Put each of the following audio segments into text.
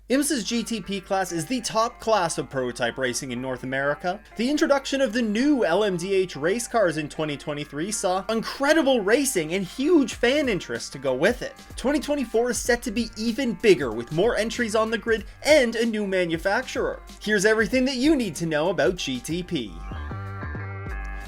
Imsa's GTP class is the top class of prototype racing in North America. The introduction of the new LMDH race cars in 2023 saw incredible racing and huge fan interest to go with it. 2024 is set to be even bigger with more entries on the grid and a new manufacturer. Here's everything that you need to know about GTP.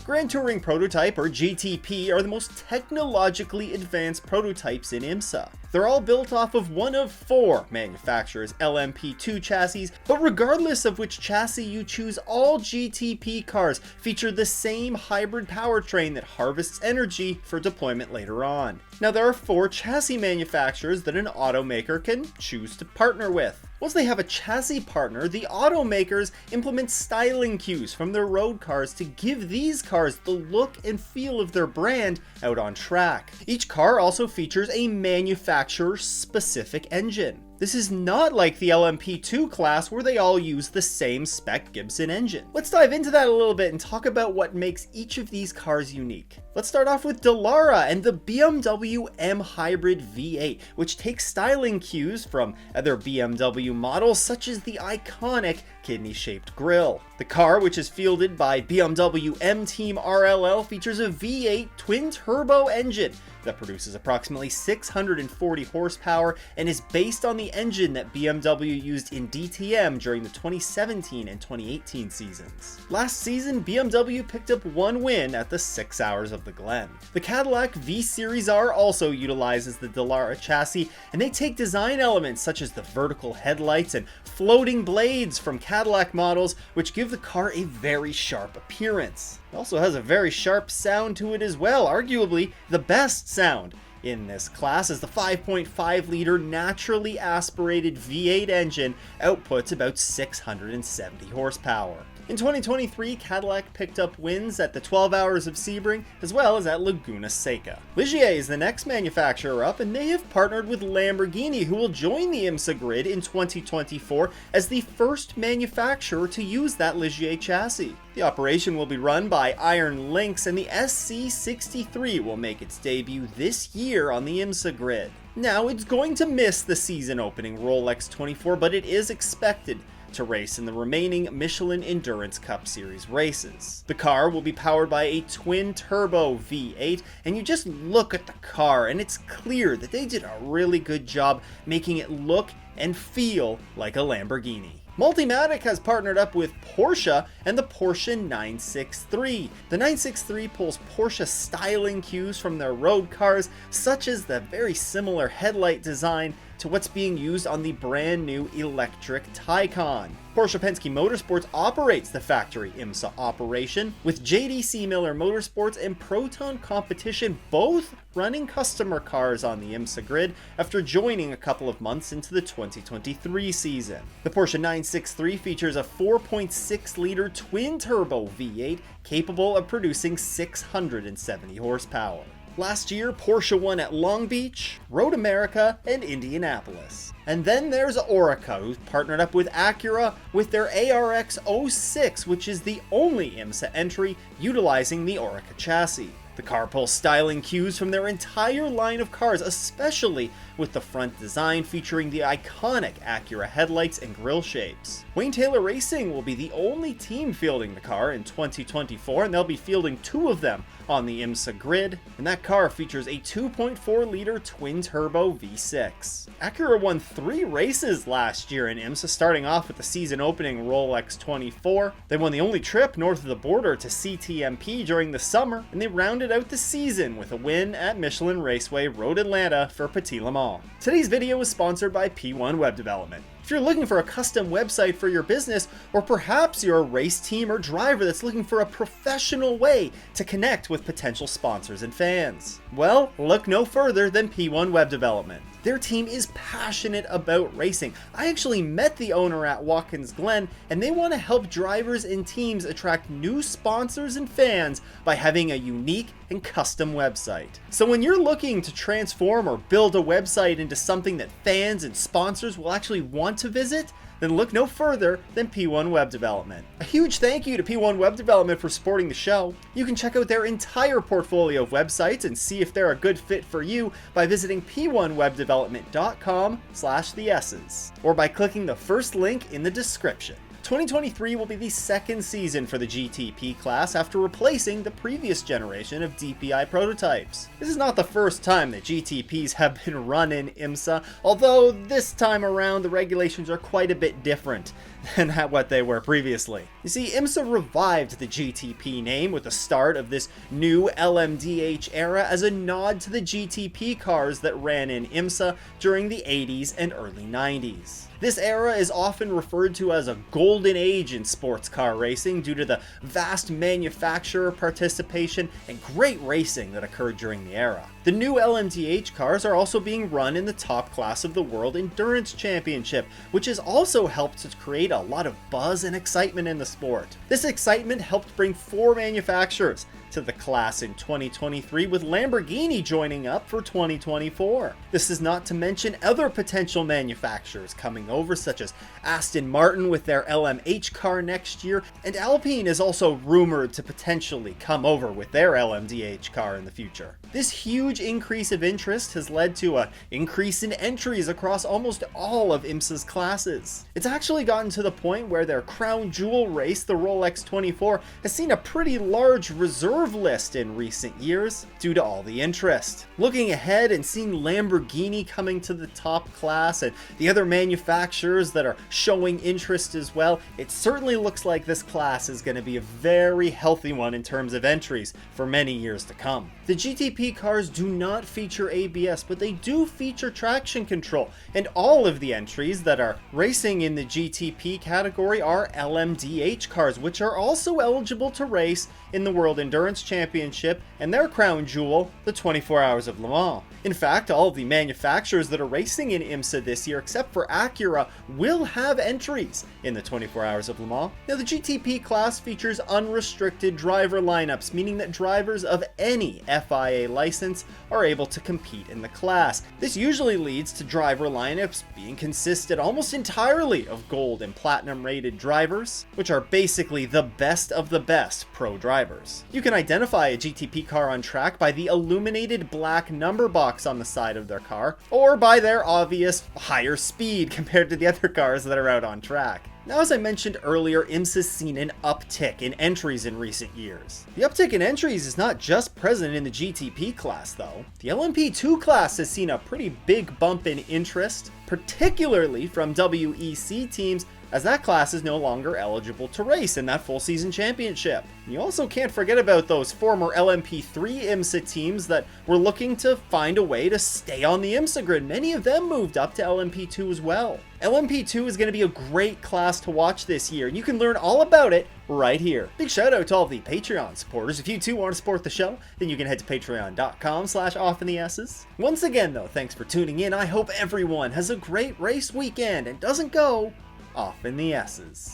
Grand Touring Prototype, or GTP, are the most technologically advanced prototypes in Imsa. They're all built off of one of 4 manufacturers' LMP2 chassis, but regardless of which chassis you choose, all GTP cars feature the same hybrid powertrain that harvests energy for deployment later on. Now, there are 4 chassis manufacturers that an automaker can choose to partner with. Once they have a chassis partner, the automakers implement styling cues from their road cars to give these cars the look and feel of their brand out on track. Each car also features a manufacturer-specific engine. This is not like the LMP2 class where they all use the same spec Gibson engine. Let's dive into that a little bit and talk about what makes each of these cars unique. Let's start off with Dallara and the BMW M Hybrid V8, which takes styling cues from other BMW models such as the iconic kidney-shaped grille. The car, which is fielded by BMW M Team RLL, features a V8 twin-turbo engine that produces approximately 640 horsepower and is based on the engine that BMW used in DTM during the 2017 and 2018 seasons. Last season, BMW picked up 1 win at the 6 Hours of the Glen. The Cadillac V-Series R also utilizes the Dallara chassis, and they take design elements such as the vertical headlights and floating blades from Cadillac models, which give the car a very sharp appearance. It also has a very sharp sound to it as well, arguably the best sound in this class, as the 5.5-liter naturally aspirated V8 engine outputs about 670 horsepower. In 2023, Cadillac picked up wins at the 12 Hours of Sebring, as well as at Laguna Seca. Ligier is the next manufacturer up, and they have partnered with Lamborghini, who will join the Imsa grid in 2024 as the first manufacturer to use that Ligier chassis. The operation will be run by Iron Lynx, and the SC63 will make its debut this year on the Imsa grid. Now, it's going to miss the season-opening Rolex 24, but it is expected to race in the remaining Michelin Endurance Cup Series races. The car will be powered by a twin-turbo V8, and you just look at the car and it's clear that they did a really good job making it look and feel like a Lamborghini. Multimatic has partnered up with Porsche and the Porsche 963. The 963 pulls Porsche styling cues from their road cars, such as the very similar headlight design to what's being used on the brand new electric Taycan. Porsche Penske Motorsports operates the factory Imsa operation, with JDC Miller Motorsports and Proton Competition both running customer cars on the Imsa grid after joining a couple of months into the 2023 season. The Porsche 963 features a 4.6-liter twin-turbo V8 capable of producing 670 horsepower. Last year, Porsche won at Long Beach, Road America, and Indianapolis. And then there's Oreca, who's partnered up with Acura with their ARX 06, which is the only Imsa entry utilizing the Oreca chassis. The car pulls styling cues from their entire line of cars, especially with the front design featuring the iconic Acura headlights and grille shapes. Wayne Taylor Racing will be the only team fielding the car in 2024, and they'll be fielding 2 of them on the Imsa grid, and that car features a 2.4-liter twin-turbo V6. Acura won 3 races last year in Imsa, starting off with the season-opening Rolex 24. They won the only trip north of the border to CTMP during the summer, and they rounded out the season with a win at Michelin Raceway Road Atlanta for Petit Le Mans. Today's video is sponsored by P1 Web Development. If you're looking for a custom website for your business, or perhaps you're a race team or driver that's looking for a professional way to connect with potential sponsors and fans, well, look no further than P1 Web Development. Their team is passionate about racing. I actually met the owner at Watkins Glen, and they want to help drivers and teams attract new sponsors and fans by having a unique and custom website. So when you're looking to transform or build a website into something that fans and sponsors will actually want to visit, then look no further than P1 Web Development. A huge thank you to P1 Web Development for supporting the show. You can check out their entire portfolio of websites and see if they're a good fit for you by visiting p1webdevelopment.com/theesses or by clicking the first link in the description. 2023 will be the second season for the GTP class after replacing the previous generation of DPI prototypes. This is not the first time that GTPs have been run in Imsa, although this time around the regulations are quite a bit different than what they were previously. You see, Imsa revived the GTP name with the start of this new LMDH era as a nod to the GTP cars that ran in Imsa during the 80s and early 90s. This era is often referred to as a golden age in sports car racing due to the vast manufacturer participation and great racing that occurred during the era. The new LMDH cars are also being run in the top class of the World Endurance Championship, which has also helped to create a lot of buzz and excitement in the sport. This excitement helped bring 4 manufacturers to the class in 2023, with Lamborghini joining up for 2024. This is not to mention other potential manufacturers coming over, such as Aston Martin with their LMH car next year, and Alpine is also rumored to potentially come over with their LMDH car in the future. This huge increase of interest has led to an increase in entries across almost all of IMSA's classes. It's actually gotten to the point where their crown jewel race, the Rolex 24, has seen a pretty large reserve list in recent years due to all the interest. Looking ahead and seeing Lamborghini coming to the top class and the other manufacturers that are showing interest as well, it certainly looks like this class is going to be a very healthy one in terms of entries for many years to come. The GTP cars do not feature ABS, but they do feature traction control, and all of the entries that are racing in the GTP category are LMDH cars, which are also eligible to race in the World Endurance Championship and their crown jewel, the 24 Hours of Le Mans. In fact, all of the manufacturers that are racing in IMSA this year, except for Acura, will have entries in the 24 Hours of Le Mans. Now, the GTP class features unrestricted driver lineups, meaning that drivers of any FIA license are able to compete in the class. This usually leads to driver lineups being consisted almost entirely of gold and platinum rated drivers, which are basically the best of the best pro drivers. You can identify a GTP car on track by the illuminated black number box on the side of their car, or by their obvious higher speed compared to the other cars that are out on track. Now, as I mentioned earlier, IMSA's seen an uptick in entries in recent years. The uptick in entries is not just present in the GTP class though. The LMP2 class has seen a pretty big bump in interest, particularly from WEC teams, as that class is no longer eligible to race in that full season championship. You also can't forget about those former LMP3 IMSA teams that were looking to find a way to stay on the IMSA grid. Many of them moved up to LMP2 as well. LMP2 is going to be a great class to watch this year, and you can learn all about it right here. Big shout out to all of the Patreon supporters. If you too want to support the show, then you can head to patreon.com/offtheesses. Once again though, thanks for tuning in. I hope everyone has a great race weekend and doesn't go off in the S's.